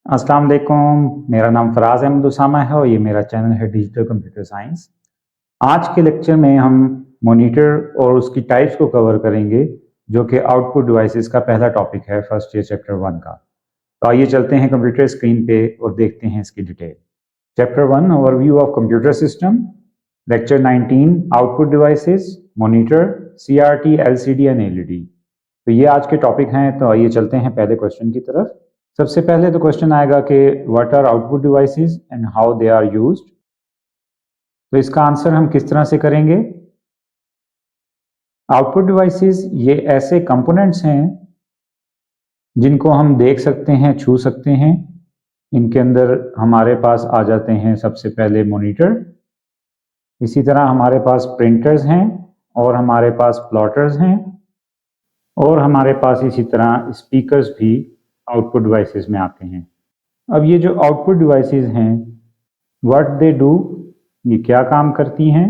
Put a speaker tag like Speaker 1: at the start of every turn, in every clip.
Speaker 1: अस्सलाम वालेकुम। मेरा नाम फराज अहमद उसामा है और ये मेरा चैनल है डिजिटल कंप्यूटर साइंस। आज के लेक्चर में हम मॉनिटर और उसकी टाइप्स को कवर करेंगे, जो कि आउटपुट डिवाइसेस का पहला टॉपिक है फर्स्ट ईयर चैप्टर 1 का। तो आइए चलते हैं कंप्यूटर स्क्रीन पे और देखते हैं इसकी detail. Chapter 1 overview of computer system, lecture 19 output devices, monitor, CRT, LCD and LED। तो ये आज के टॉपिक हैं। तो आइए चलते हैं पहले क्वेश्चन की तरफ। सबसे पहले तो क्वेश्चन आएगा कि what are output devices and how they are used. तो इसका आंसर हम किस तरह से करेंगे। आउटपुट डिवाइसेस ये ऐसे कंपोनेंट्स हैं जिनको हम देख सकते हैं, छू सकते हैं। इनके अंदर हमारे पास आ जाते हैं सबसे पहले मॉनिटर, इसी तरह हमारे पास प्रिंटर्स हैं और हमारे पास प्लॉटर्स हैं और हमारे पास इसी तरह स्पीकर्स भी आउटपुट डिवाइसेस में आते हैं। अब ये जो आउटपुट डिवाइसेस हैं, व्हाट दे डू, ये क्या काम करती हैं।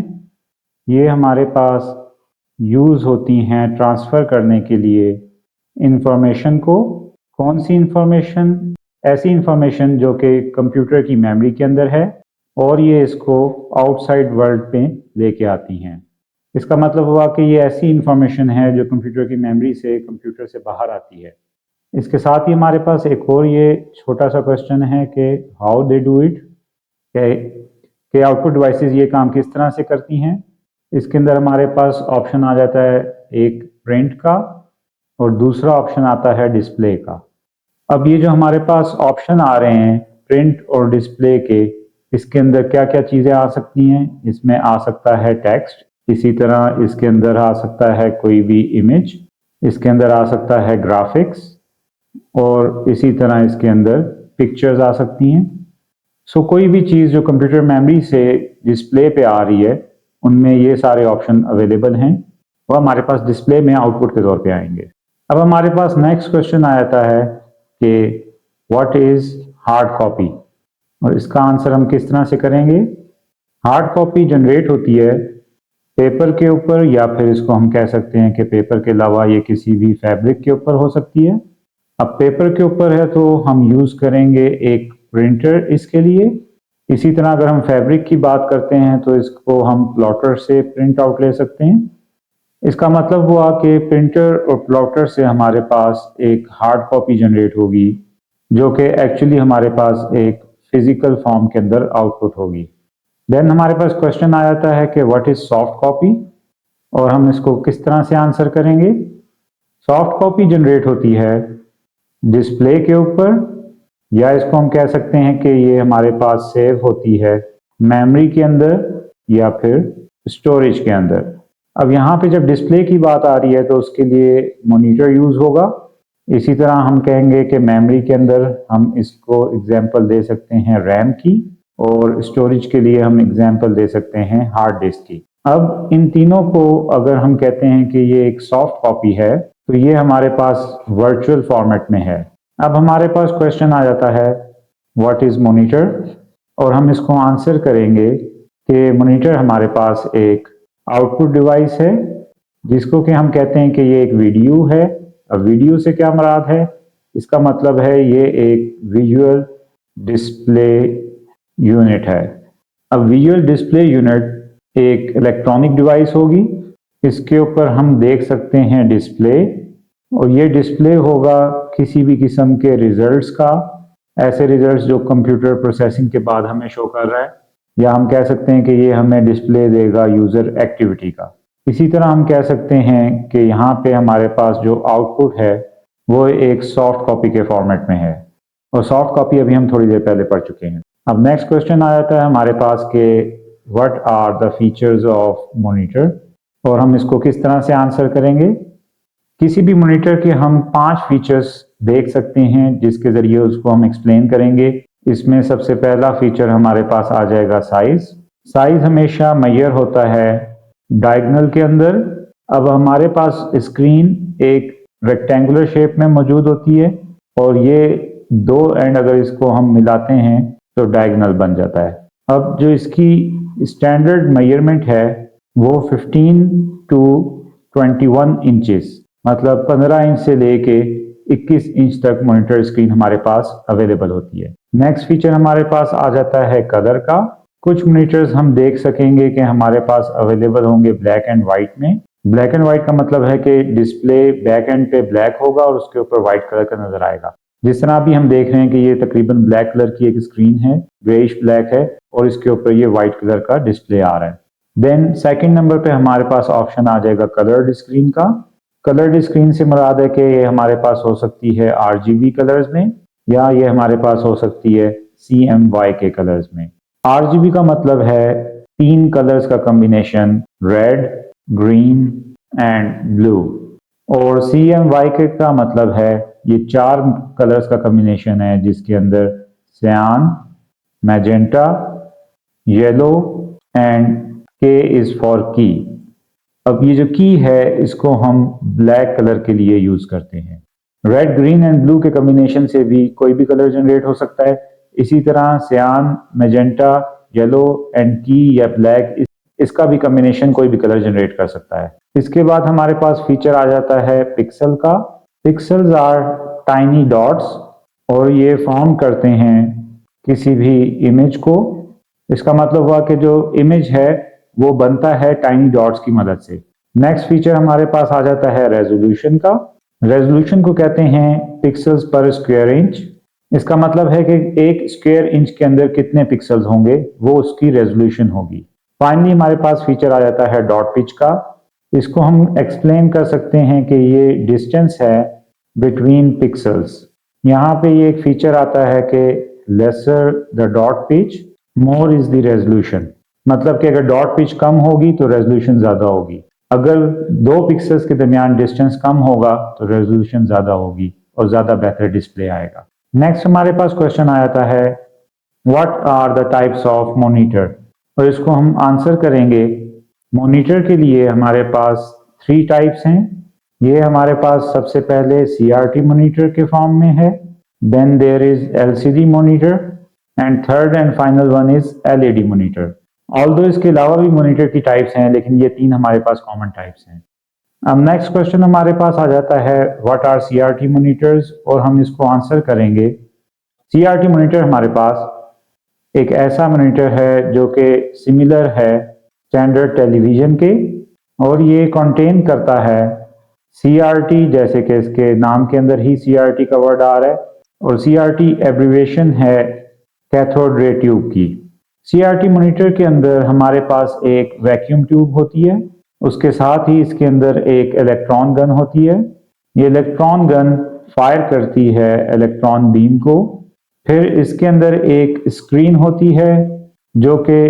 Speaker 1: ये हमारे पास यूज़ होती हैं ट्रांसफ़र करने के लिए इंफॉर्मेशन को। कौन सी इंफॉर्मेशन? ऐसी इंफॉर्मेशन जो कि कंप्यूटर की मेमोरी के अंदर है और ये इसको आउटसाइड वर्ल्ड पे लेके आती हैं। इसका मतलब हुआ कि ये ऐसी इंफॉर्मेशन है जो कंप्यूटर की मेमोरी से कंप्यूटर से बाहर आती है। इसके साथ ही हमारे पास एक और ये छोटा सा क्वेश्चन है कि हाउ दे डू इट, कि आउटपुट डिवाइसेस ये काम किस तरह से करती हैं। इसके अंदर हमारे पास ऑप्शन आ जाता है एक प्रिंट का और दूसरा ऑप्शन आता है डिस्प्ले का। अब ये जो हमारे पास ऑप्शन आ रहे हैं प्रिंट और डिस्प्ले के, इसके अंदर क्या क्या चीज़ें आ सकती हैं। इसमें आ सकता है टेक्स्ट, इसी तरह इसके अंदर आ सकता है कोई भी इमेज, इसके अंदर आ सकता है ग्राफिक्स और इसी तरह इसके अंदर पिक्चर्स आ सकती हैं। सो कोई भी चीज़ जो कंप्यूटर मेमोरी से डिस्प्ले पे आ रही है, उनमें ये सारे ऑप्शन अवेलेबल हैं। वो हमारे पास डिस्प्ले में आउटपुट के तौर पे आएंगे। अब हमारे पास नेक्स्ट क्वेश्चन आ जाता है कि व्हाट इज़ हार्ड कॉपी, और इसका आंसर हम किस तरह से करेंगे। हार्ड कॉपी जनरेट होती है पेपर के ऊपर, या फिर इसको हम कह सकते हैं कि पेपर के अलावा ये किसी भी फैब्रिक के ऊपर हो सकती है। अब पेपर के ऊपर है तो हम यूज़ करेंगे एक प्रिंटर इसके लिए। इसी तरह अगर हम फैब्रिक की बात करते हैं तो इसको हम प्लॉटर से प्रिंट आउट ले सकते हैं। इसका मतलब हुआ कि प्रिंटर और प्लॉटर से हमारे पास एक हार्ड कॉपी जनरेट होगी, जो कि एक्चुअली हमारे पास एक फिजिकल फॉर्म के अंदर आउटपुट होगी। देन हमारे पास क्वेश्चन आ जाता है कि व्हाट इज़ सॉफ्ट कॉपी, और हम इसको किस तरह से आंसर करेंगे। सॉफ्ट कॉपी जनरेट होती है डिस्प्ले के ऊपर, या इसको हम कह सकते हैं कि ये हमारे पास सेव होती है मेमोरी के अंदर या फिर स्टोरेज के अंदर। अब यहाँ पे जब डिस्प्ले की बात आ रही है तो उसके लिए मॉनिटर यूज़ होगा। इसी तरह हम कहेंगे कि मेमोरी के अंदर हम इसको एग्जांपल दे सकते हैं रैम की, और स्टोरेज के लिए हम एग्जांपल दे सकते हैं हार्ड डिस्क की। अब इन तीनों को अगर हम कहते हैं कि ये एक सॉफ्ट कॉपी है, तो ये हमारे पास वर्चुअल फॉर्मेट में है। अब हमारे पास क्वेश्चन आ जाता है व्हाट इज़ मॉनिटर, और हम इसको आंसर करेंगे कि मॉनिटर हमारे पास एक आउटपुट डिवाइस है, जिसको कि हम कहते हैं कि ये एक वीडियो है। अब वीडियो से क्या मुराद है, इसका मतलब है ये एक विजुअल डिस्प्ले यूनिट है। अब विजुअल डिस्प्ले यूनिट एक इलेक्ट्रॉनिक डिवाइस होगी। इसके ऊपर हम देख सकते हैं डिस्प्ले, और ये डिस्प्ले होगा किसी भी किस्म के रिजल्ट्स का, ऐसे रिजल्ट्स जो कंप्यूटर प्रोसेसिंग के बाद हमें शो कर रहा है, या हम कह सकते हैं कि ये हमें डिस्प्ले देगा यूज़र एक्टिविटी का। इसी तरह हम कह सकते हैं कि यहाँ पे हमारे पास जो आउटपुट है वो एक सॉफ्ट कॉपी के फॉर्मेट में है, और सॉफ्ट कॉपी अभी हम थोड़ी देर पहले पढ़ चुके हैं। अब नेक्स्ट क्वेश्चन आ जाता है हमारे पास कि what are the features of monitor, और हम इसको किस तरह से आंसर करेंगे। किसी भी मॉनिटर के हम 5 फीचर्स देख सकते हैं जिसके ज़रिए उसको हम एक्सप्लेन करेंगे। इसमें सबसे पहला फीचर हमारे पास आ जाएगा साइज़। साइज़ हमेशा मेजर होता है डायगोनल के अंदर। अब हमारे पास स्क्रीन एक रेक्टेंगुलर शेप में मौजूद होती है, और ये दो एंड अगर इसको हम मिलाते हैं तो डायगोनल बन जाता है। अब जो इसकी स्टैंडर्ड मेजरमेंट है वो 15 to 21 इंचेस, मतलब 15 इंच से लेके 21 इंच तक मॉनिटर स्क्रीन हमारे पास अवेलेबल होती है। नेक्स्ट फीचर हमारे पास आ जाता है कलर का। कुछ मॉनिटर्स हम देख सकेंगे कि हमारे पास अवेलेबल होंगे ब्लैक एंड व्हाइट में। ब्लैक एंड व्हाइट का मतलब है कि डिस्प्ले बैक एंड पे ब्लैक होगा और उसके ऊपर व्हाइट कलर का नजर आएगा। जिस तरह अभी हम देख रहे हैं कि ये तकरीबन ब्लैक कलर की एक स्क्रीन है, ग्रेइश ब्लैक है और इसके ऊपर ये व्हाइट कलर का डिस्प्ले आ रहा है। देन सेकंड नंबर पे हमारे पास ऑप्शन आ जाएगा कलर्ड स्क्रीन का। कलर्ड स्क्रीन से मुराद है कि ये हमारे पास हो सकती है RGB कलर्स में या ये हमारे पास हो सकती है CMYK कलर्स में। RGB का मतलब है 3 कलर्स का combination, red, green and blue, और CMYK का मतलब है ये 4 कलर्स का कॉम्बिनेशन है जिसके अंदर सियान, magenta, yellow and K is for की। अब ये जो की है इसको हम ब्लैक कलर के लिए यूज करते हैं। रेड, ग्रीन एंड ब्लू के कॉम्बिनेशन से भी कोई भी कलर जनरेट हो सकता है। इसी तरह सियान, मैजेंटा, येलो एंड की या ब्लैक, इसका भी कॉम्बिनेशन कोई भी कलर जनरेट कर सकता है। इसके बाद हमारे पास फीचर आ जाता है पिक्सल का। पिक्सल्स आर टाइनी डॉट्स और ये फॉर्म करते हैं किसी भी इमेज को। इसका मतलब हुआ कि जो इमेज है वो बनता है टाइनी डॉट्स की मदद से। नेक्स्ट फीचर हमारे पास आ जाता है रेजोल्यूशन का। रेजोल्यूशन को कहते हैं पिक्सल्स पर स्क्वायर इंच। इसका मतलब है कि एक स्क्वायर इंच के अंदर कितने पिक्सल्स होंगे वो उसकी रेजोल्यूशन होगी। फाइनली हमारे पास फीचर आ जाता है डॉट पिच का। इसको हम एक्सप्लेन कर सकते हैं कि ये डिस्टेंस है बिटवीन पिक्सल्स। यहाँ पे ये एक फीचर आता है कि lesser the dot pitch more is the resolution. मतलब कि अगर डॉट पिच कम होगी तो रेजोल्यूशन ज्यादा होगी, अगर 2 पिक्सल्स के दरमियान डिस्टेंस कम होगा तो रेजोल्यूशन ज्यादा होगी और ज्यादा बेहतर डिस्प्ले आएगा। नेक्स्ट हमारे पास क्वेश्चन आ जाता है what are the types of monitor, और इसको हम आंसर करेंगे। मॉनिटर के लिए हमारे पास 3 टाइप्स हैं। ये हमारे पास सबसे पहले CRT मॉनिटर के फॉर्म में है, then there is LCD monitor and third and final one is LED monitor. Although इसके अलावा भी मॉनिटर की टाइप्स हैं लेकिन ये 3 हमारे पास कॉमन टाइप्स हैं। अब नेक्स्ट क्वेश्चन हमारे पास आ जाता है व्हाट आर CRT मॉनिटर्स, और हम इसको आंसर करेंगे। CRT मॉनिटर हमारे पास एक ऐसा मॉनिटर है जो कि सिमिलर है स्टैंडर्ड टेलीविजन के, और ये कंटेन करता है CRT, जैसे कि इसके नाम के अंदर ही CRT का वर्ड आ रहा है, और CRT एब्रिविएशन है कैथोड रे ट्यूब की। CRT मॉनिटर के अंदर हमारे पास एक वैक्यूम ट्यूब होती है, उसके साथ ही इसके अंदर एक इलेक्ट्रॉन गन होती है। ये इलेक्ट्रॉन गन फायर करती है इलेक्ट्रॉन बीम को। फिर इसके अंदर एक स्क्रीन होती है जो कि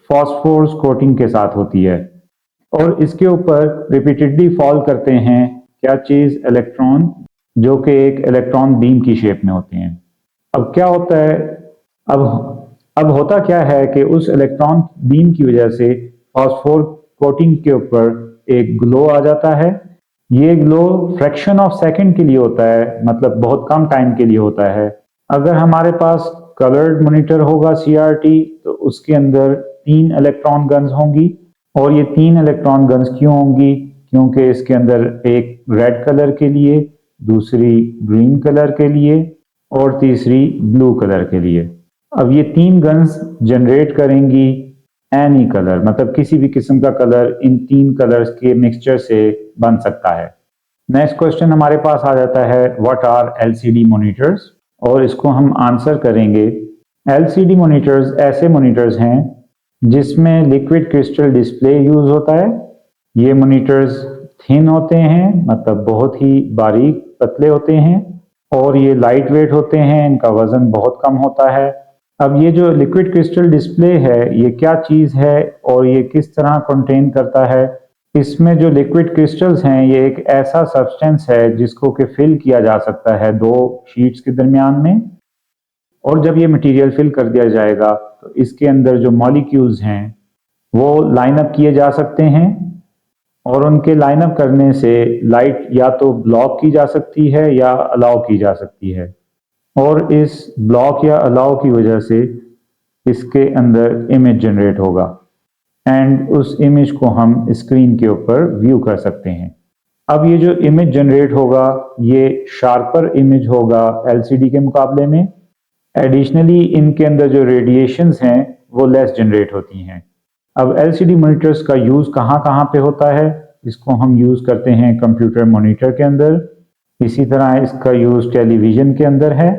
Speaker 1: फॉस्फोरस कोटिंग के साथ होती है, और इसके ऊपर रिपीटेडली फॉल करते हैं क्या चीज, इलेक्ट्रॉन, जो कि एक इलेक्ट्रॉन बीम की शेप में होते हैं। अब क्या होता है, अब होता क्या है कि उस इलेक्ट्रॉन बीम की वजह से फॉस्फोर कोटिंग के ऊपर एक ग्लो आ जाता है। ये ग्लो फ्रैक्शन ऑफ सेकंड के लिए होता है, मतलब बहुत कम टाइम के लिए होता है। अगर हमारे पास कलर्ड मॉनिटर होगा CRT तो उसके अंदर 3 इलेक्ट्रॉन गन्स होंगी, और ये 3 इलेक्ट्रॉन गन्स क्यों होंगी, क्योंकि इसके अंदर एक रेड कलर के लिए, दूसरी ग्रीन कलर के लिए और तीसरी ब्लू कलर के लिए। अब ये 3 गन्स जनरेट करेंगी एनी कलर, मतलब किसी भी किस्म का कलर इन 3 कलर्स के मिक्सचर से बन सकता है। नेक्स्ट क्वेश्चन हमारे पास आ जाता है व्हाट आर LCD मॉनिटर्स, और इसको हम आंसर करेंगे। LCD मॉनिटर्स ऐसे मॉनिटर्स हैं जिसमें लिक्विड क्रिस्टल डिस्प्ले यूज होता है। ये मॉनिटर्स थिन होते हैं, मतलब बहुत ही बारीक पतले होते हैं, और ये लाइट वेट होते हैं, इनका वजन बहुत कम होता है। अब ये जो लिक्विड क्रिस्टल डिस्प्ले है ये क्या चीज़ है और ये किस तरह कंटेन करता है। इसमें जो लिक्विड क्रिस्टल्स हैं ये एक ऐसा सब्सटेंस है जिसको कि फिल किया जा सकता है 2 शीट्स के दरमियान में, और जब ये मटेरियल फिल कर दिया जाएगा तो इसके अंदर जो मॉलिक्यूल्स हैं वो लाइन अप किए जा सकते हैं, और उनके लाइन अप करने से लाइट या तो ब्लॉक की जा सकती है या अलाउ की जा सकती है, और इस ब्लॉक या अलाउ की वजह से इसके अंदर इमेज जनरेट होगा, एंड उस इमेज को हम स्क्रीन के ऊपर व्यू कर सकते हैं। अब ये जो इमेज जनरेट होगा ये शार्पर इमेज होगा एलसीडी के मुकाबले में। एडिशनली इनके अंदर जो रेडिएशंस हैं वो लेस जनरेट होती हैं। अब एलसीडी मॉनिटर्स का यूज़ कहाँ कहाँ पे होता है? इसको हम यूज़ करते हैं कंप्यूटर मॉनिटर के अंदर। इसी तरह इसका यूज़ टेलीविज़न के अंदर है।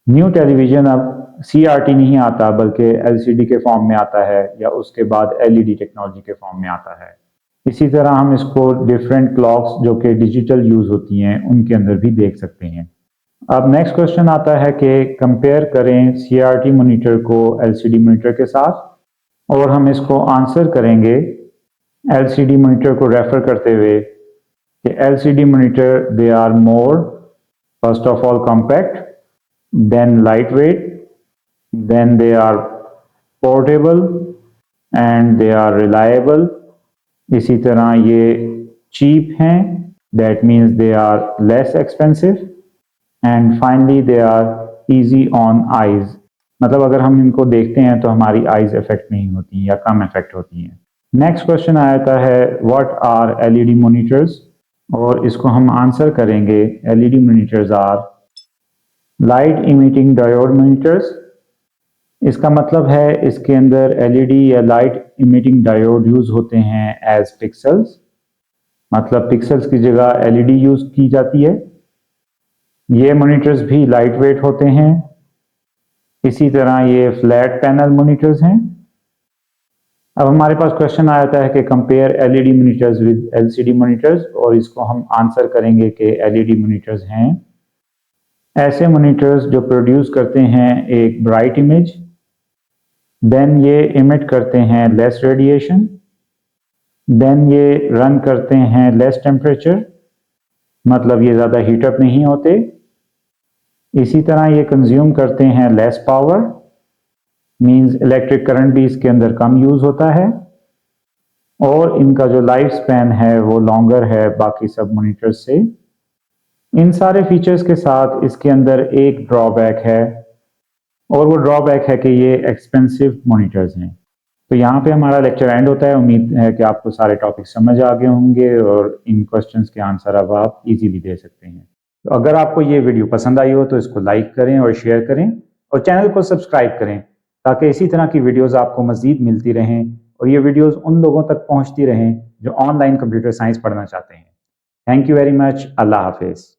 Speaker 1: न्यू टेलीविज़न अब CRT नहीं आता बल्कि LCD के फॉर्म में आता है या उसके बाद LED टेक्नोलॉजी के फॉर्म में आता है। इसी तरह हम इसको डिफरेंट क्लॉक्स जो कि डिजिटल यूज़ होती हैं उनके अंदर भी देख सकते हैं। अब नेक्स्ट क्वेश्चन आता है कि कंपेयर करें CRT मॉनिटर को LCD मॉनिटर के साथ, और हम इसको आंसर करेंगे LCD मॉनिटर को रेफर करते हुए कि LCD monitor they are more first of all compact, then lightweight, then they are portable and they are reliable। इसी तरह ये cheap हैं, that means they are less expensive, and finally they are easy on eyes। मतलब अगर हम इनको देखते हैं तो हमारी आईज इफेक्ट नहीं होती या कम इफेक्ट होती हैं। नेक्स्ट क्वेश्चन आता है व्हाट आर LED मॉनिटर्स, और इसको हम आंसर करेंगे LED monitors are light emitting diode monitors. इसका मतलब है इसके अंदर LED या लाइट इमिटिंग डायोड यूज होते हैं एज पिक्सल्स, मतलब पिक्सल्स की जगह LED यूज की जाती है। ये मॉनिटर्स भी लाइट वेट होते हैं। इसी तरह ये फ्लैट पैनल मॉनिटर्स हैं। अब हमारे पास क्वेश्चन आता है कि compare LED monitors with LCD monitors, और इसको हम आंसर करेंगे कि LED मॉनिटर्स हैं ऐसे मॉनिटर्स जो प्रोड्यूस करते हैं एक ब्राइट इमेज, देन ये इमिट करते हैं लेस रेडिएशन, देन ये रन करते हैं लेस टेम्परेचर, मतलब ये ज़्यादा हीटअप नहीं होते। इसी तरह ये कंज्यूम करते हैं less power, means electric current भी इसके अंदर कम यूज़ होता है, और इनका जो लाइफ स्पैन है वो लॉन्गर है बाकी सब मॉनिटर्स से। इन सारे फीचर्स के साथ इसके अंदर एक ड्रॉबैक है, और वो ड्रॉबैक है कि ये एक्सपेंसिव मॉनिटर्स हैं। तो यहाँ पे हमारा लेक्चर एंड होता है। उम्मीद है कि आपको सारे टॉपिक समझ आ गए होंगे और इन क्वेश्चंस के आंसर अब आप इजीली दे सकते हैं। तो अगर आपको ये वीडियो पसंद आई हो तो इसको लाइक करें और शेयर करें, और चैनल को सब्सक्राइब करें ताकि इसी तरह की वीडियोज़ आपको मज़ीद मिलती रहें और ये वीडियोज़ उन लोगों तक पहुँचती रहें जो ऑनलाइन कंप्यूटर साइंस पढ़ना चाहते हैं। Thank you very much. अल्लाह हाफिज़।